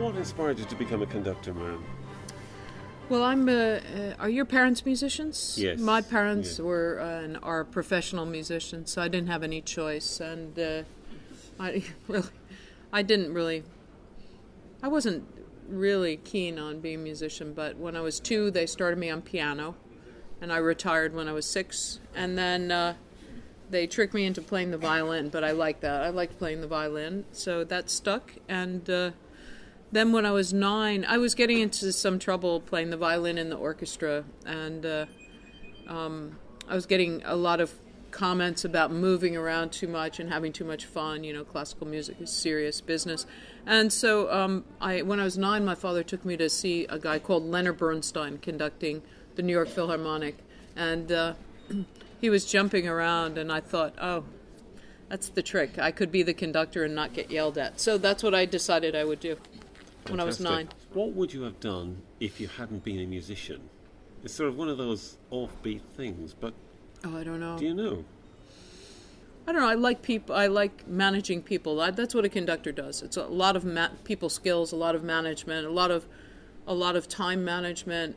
What inspired you to become a conductor, Marin? Well, are your parents musicians? Yes. My parents were and are professional musicians, so I didn't have any choice, and I wasn't really keen on being a musician. But when I was 2, they started me on piano, and I retired when I was 6, and then they tricked me into playing the violin. But I liked that. I liked playing the violin, so that stuck. And then when I was 9, I was getting into some trouble playing the violin in the orchestra, and I was getting a lot of comments about moving around too much and having too much fun. You know, classical music is serious business. And so when I was 9, my father took me to see a guy called Leonard Bernstein conducting the New York Philharmonic, and he was jumping around, and I thought, oh, that's the trick. I could be the conductor and not get yelled at. So that's what I decided I would do. When I was 9. What would you have done if you hadn't been a musician? It's sort of one of those offbeat things, but I don't know. Do you know? I don't know. I like people. I like managing people. That's what a conductor does. It's a lot of people skills, a lot of management, a lot of time management,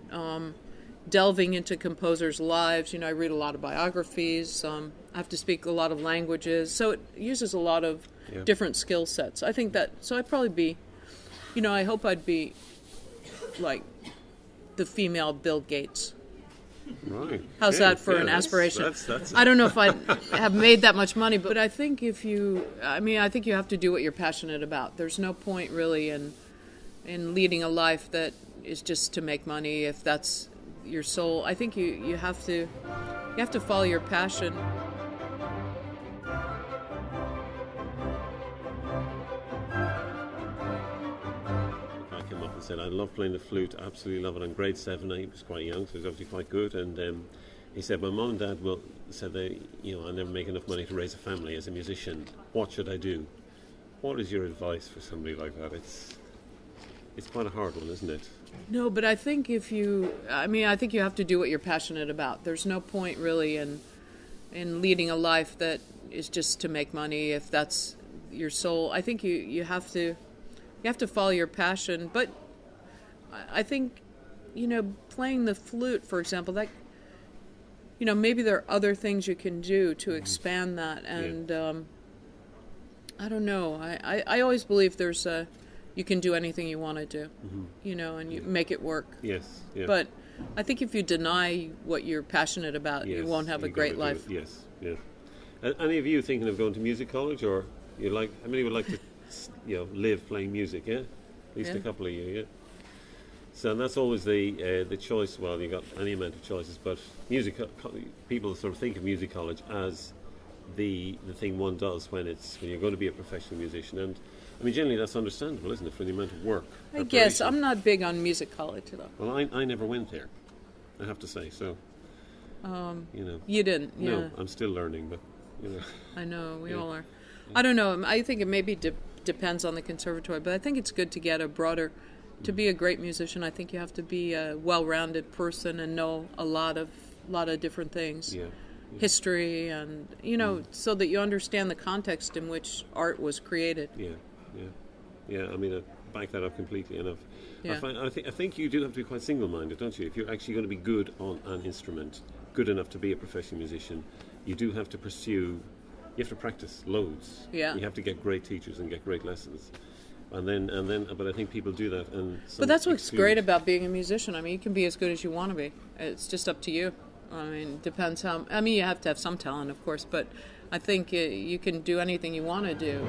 delving into composers' lives. You know, I read a lot of biographies. I have to speak a lot of languages, so it uses a lot of different skill sets. I think that. So I'd probably be. You know, I hope I'd be like the female Bill Gates. Right. How's that for an aspiration? That's I don't know if I have made that much money, but I think I think you have to do what you're passionate about. There's no point really in leading a life that is just to make money if that's your soul. I think you have to follow your passion. Said I love playing the flute, absolutely love it. In grade 7, he was quite young, so he was obviously quite good. And he said, my mum and dad said they, I never make enough money to raise a family as a musician. What should I do? What is your advice for somebody like that? It's quite a hard one, isn't it? No, but I think I think you have to do what you're passionate about. There's no point really in leading a life that is just to make money if that's your soul. I think you have to follow your passion, but I think, playing the flute, for example, that, maybe there are other things you can do to expand that. And I don't know. I always believe you can do anything you want to do, and you make it work. Yes. Yeah. But I think if you deny what you're passionate about, you won't have a great life. Yes. Yeah. Any of you thinking of going to music college, or how many would like to, live playing music? Yeah. At least a couple of you. Yeah. So that's always the choice. Well, you got any amount of choices, but people sort of think of music college as the thing one does when you're going to be a professional musician, and I mean generally that's understandable, isn't it, for the amount of work? I guess I'm not big on music college though. Well, I never went there, I have to say. So, you didn't. Yeah. No, I'm still learning, but I know we all are. I don't know. I think it maybe depends on the conservatory, but I think it's good to get a broader. To be a great musician, I think you have to be a well-rounded person and know a lot of different things, history, and so that you understand the context in which art was created. Yeah. I mean, I back that up completely. And I think you do have to be quite single-minded, don't you? If you're actually going to be good on an instrument, good enough to be a professional musician, you do have to pursue. You have to practice loads. Yeah. You have to get great teachers and get great lessons. And then, but I think people do that. But that's what's great about being a musician. I mean, you can be as good as you want to be. It's just up to you. I mean, it depends how. I mean, you have to have some talent, of course, but I think you can do anything you want to do.